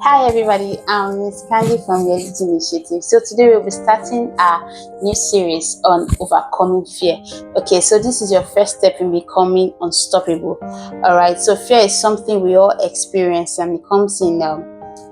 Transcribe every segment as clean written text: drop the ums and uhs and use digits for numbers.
Hi everybody, I'm Miss Candy from the Elite Initiative. So today we'll be starting our new series on overcoming fear. Okay, so this is your first step in becoming unstoppable. Alright, so fear is something we all experience and it comes in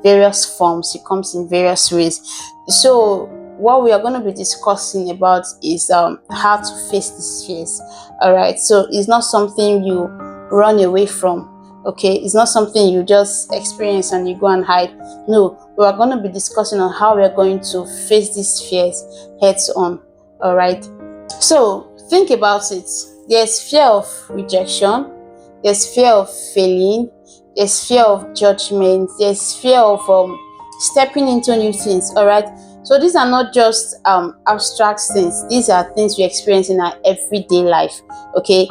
various forms, it comes in various ways. So what we are going to be discussing about is how to face these fears. Alright, so it's not something you run away from. Okay, it's not something you just experience and you go and hide. No, we are going to be discussing on how we are going to face these fears heads on. All right, so think about it. There's fear of rejection, there's fear of failing, there's fear of judgment, there's fear of stepping into new things. All right, so these are not just abstract things, these are things we experience in our everyday life. Okay,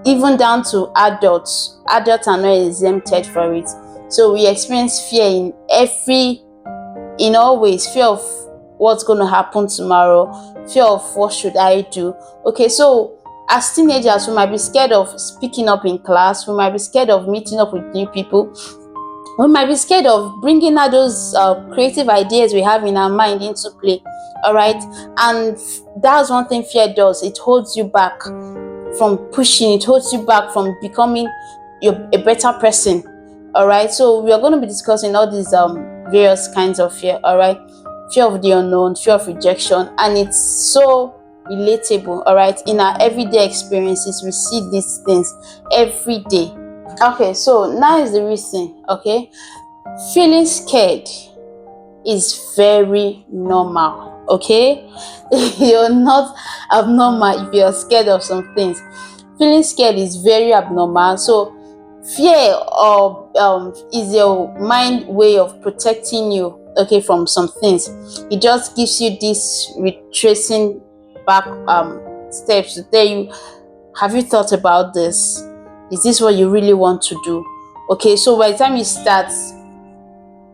even down to adults. Adults are not exempted for it. So we experience fear in all ways. Fear of what's going to happen tomorrow. Fear of what should I do. Okay, so as teenagers, we might be scared of speaking up in class. We might be scared of meeting up with new people. We might be scared of bringing out those creative ideas we have in our mind into play. All right, and that's one thing fear does. It holds you back from pushing, it holds you back from becoming a better person. All right, so we are going to be discussing all these various kinds of fear. All right, fear of the unknown, fear of rejection, and it's so relatable. All right, in our everyday experiences we see these things every day. Okay, so now is the reason. Okay, feeling scared is very normal. Okay, you're not abnormal if you're scared of some things. Feeling scared is very abnormal. So fear is your mind way of protecting you, okay, from some things. It just gives you this retracing back steps to tell you, have you thought about this? Is this what you really want to do? Okay, so by the time you start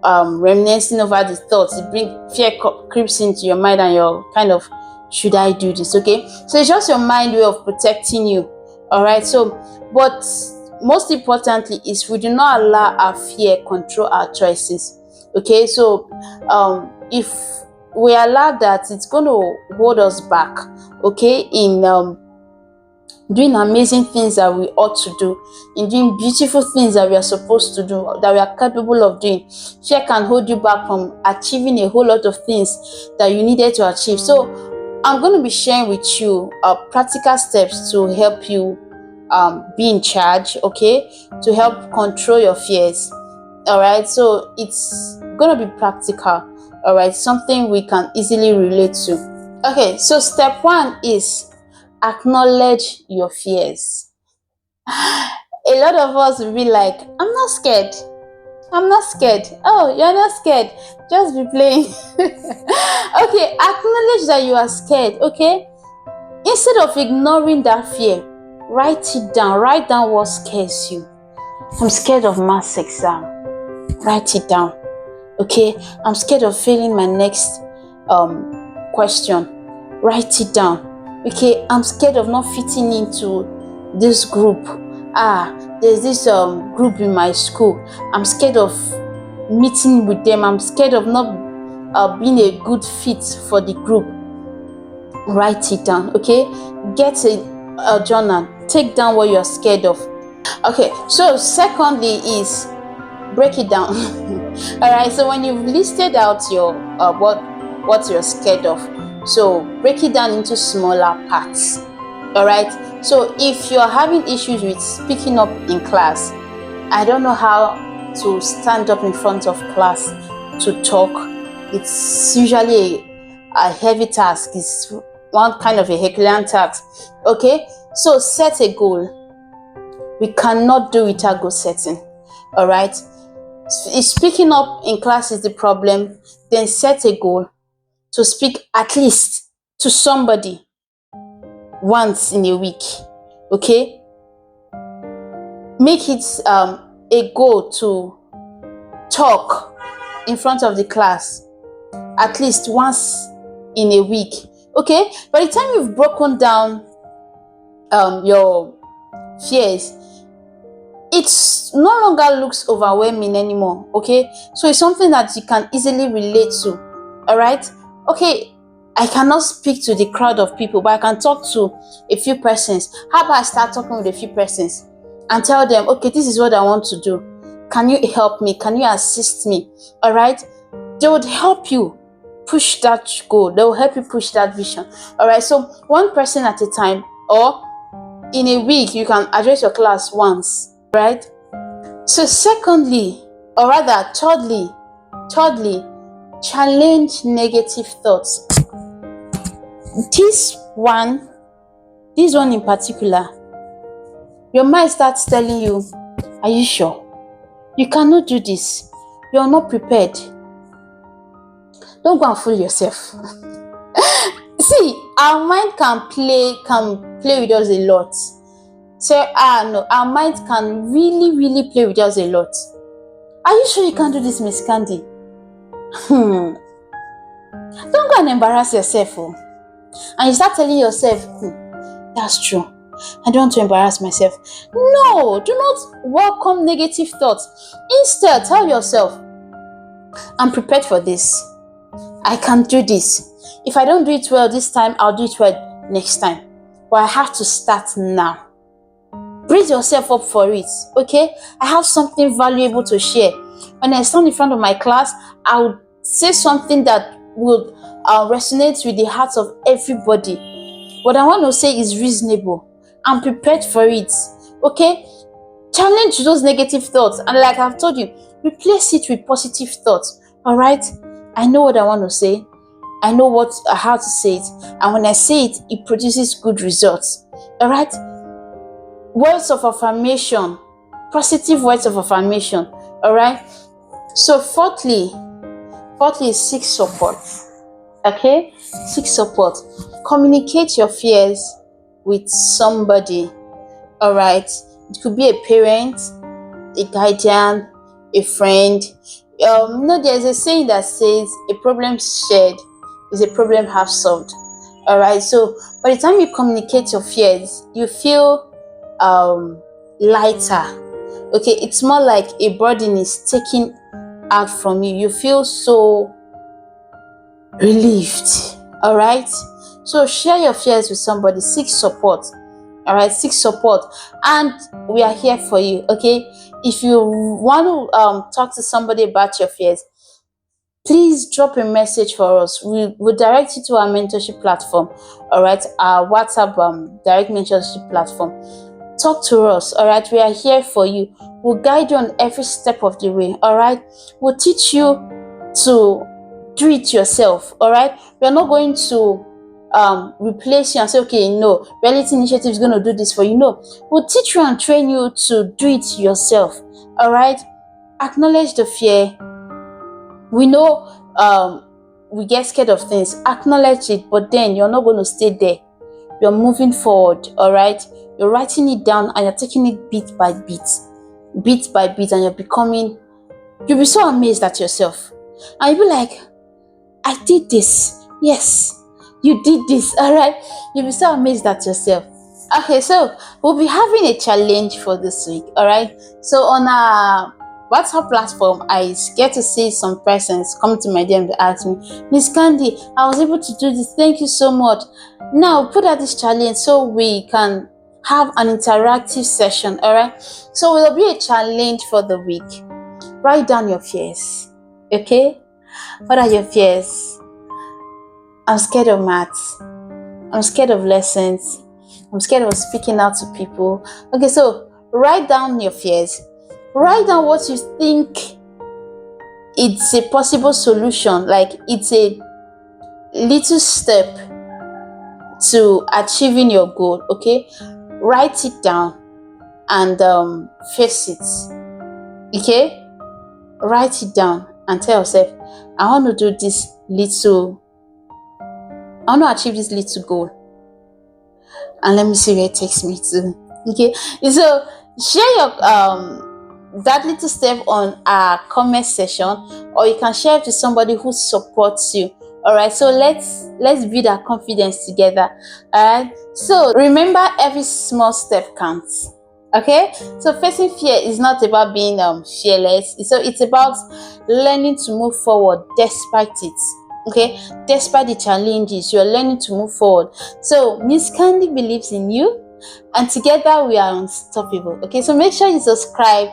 reminiscing over the thoughts, it bring fear creeps into your mind and you're kind of, should I do this? Okay, so it's just your mind way of protecting you. All right, so but most importantly is we do not allow our fear control our choices. Okay, so if we allow that, it's going to hold us back, okay, in doing amazing things that we ought to do, in doing beautiful things that we are supposed to do, that we are capable of doing. Fear can hold you back from achieving a whole lot of things that you needed to achieve. So I'm going to be sharing with you practical steps to help you be in charge, okay, to help control your fears. All right, so it's going to be practical. All right, something we can easily relate to. Okay, so step one is acknowledge your fears. A lot of us will be like, I'm not scared. I'm not scared. Oh, you're not scared. Just be playing. Okay, acknowledge that you are scared, okay? Instead of ignoring that fear, write it down. Write down what scares you. I'm scared of maths exam. Write it down. Okay, I'm scared of failing my next question. Write it down. Okay, I'm scared of not fitting into this group. There's this group in my school. I'm scared of meeting with them. I'm scared of not being a good fit for the group. Write it down. Okay, get a journal. Take down what you're scared of. Okay, so secondly is break it down. All right, so when you've listed out your what you're scared of, so break it down into smaller parts. All right, so if you're having issues with speaking up in class, I don't know how to stand up in front of class to talk. It's usually a heavy task. It's one kind of a Herculean task. Okay, so set a goal. We cannot do without goal setting. All right, if speaking up in class is the problem, then set a goal to speak at least to somebody once in a week. Okay, make it a goal to talk in front of the class at least once in a week. Okay, by the time you've broken down your fears, it's no longer looks overwhelming anymore. Okay, so it's something that you can easily relate to. All right. Okay, I cannot speak to the crowd of people, but I can talk to a few persons. How about I start talking with a few persons and tell them, okay, this is what I want to do. Can you help me? Can you assist me? All right. They would help you push that goal. They will help you push that vision. All right. So one person at a time, or in a week, you can address your class once, right? So secondly, or rather thirdly, challenge negative thoughts. This one in particular, your mind starts telling you, are you sure? You cannot do this. You're not prepared. Don't go and fool yourself. See, our mind can play with us a lot. So, no, our mind can really play with us a lot. Are you sure you can do this, Miss Candy? Don't go and embarrass yourself. Oh. And you start telling yourself, that's true. I don't want to embarrass myself. No, do not welcome negative thoughts. Instead, tell yourself, I'm prepared for this. I can do this. If I don't do it well this time, I'll do it well next time. But I have to start now. Brace yourself up for it, okay? I have something valuable to share. When I stand in front of my class, I will say something that will resonate with the hearts of everybody. What I want to say is reasonable. I'm prepared for it, okay? Challenge those negative thoughts, and like I've told you, replace it with positive thoughts, all right? I know what I want to say. I know how to say it, and when I say it, it produces good results, all right? Words of affirmation, positive words of affirmation, all right? So fourthly is seek support, okay? Seek support. Communicate your fears with somebody, all right? It could be a parent, a guardian, a friend. There's a saying that says a problem shared is a problem half solved, all right? So by the time you communicate your fears, you feel lighter, okay? It's more like a burden is taken out from you. You feel so relieved, all right? So share your fears with somebody. Seek support, all right? Seek support, and we are here for you, okay? If you want to talk to somebody about your fears, please drop a message for us. We'll direct you to our mentorship platform, all right? Our WhatsApp direct mentorship platform. Talk to us, all right? We are here for you. We'll guide you on every step of the way, all right? We'll teach you to do it yourself, all right? We're not going to replace you and say, okay, no, Reality Initiative is going to do this for you. No, we'll teach you and train you to do it yourself, all right? Acknowledge the fear. We know we get scared of things. Acknowledge it, but then you're not going to stay there. You're moving forward, all right? You're writing it down and you're taking it bit by bit, and you'll be so amazed at yourself. And you'll be like, I did this. Yes, you did this, all right? You'll be so amazed at yourself. Okay, so we'll be having a challenge for this week, all right? So on our WhatsApp platform, I get to see some persons come to my DM to ask me, Miss Candy, I was able to do this. Thank you so much. Now put out this challenge so we can have an interactive session, all right? So it will be a challenge for the week. Write down your fears, okay? What are your fears? I'm scared of maths. I'm scared of lessons. I'm scared of speaking out to people. Okay, so write down your fears. Write down what you think it's a possible solution, like it's a little step to achieving your goal, okay? Write it down and face it, okay? Write it down and tell yourself, I want to achieve this little goal, and let me see where it takes me to, okay? So share your that little step on our comment section, or you can share it with somebody who supports you, all right? So let's build our confidence together, all right? So remember, every small step counts, Okay, so facing fear is not about being fearless. So it's about learning to move forward despite it. Okay, despite the challenges, you're learning to move forward. So Miss Candy believes in you, and together we are unstoppable. Okay, so make sure you subscribe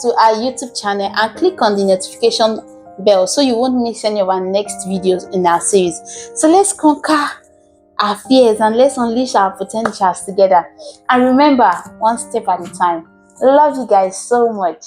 to our YouTube channel and click on the notification bell so you won't miss any of our next videos in our series. So let's conquer our fears and let's unleash our potentials together. And remember, one step at a time. Love you guys so much.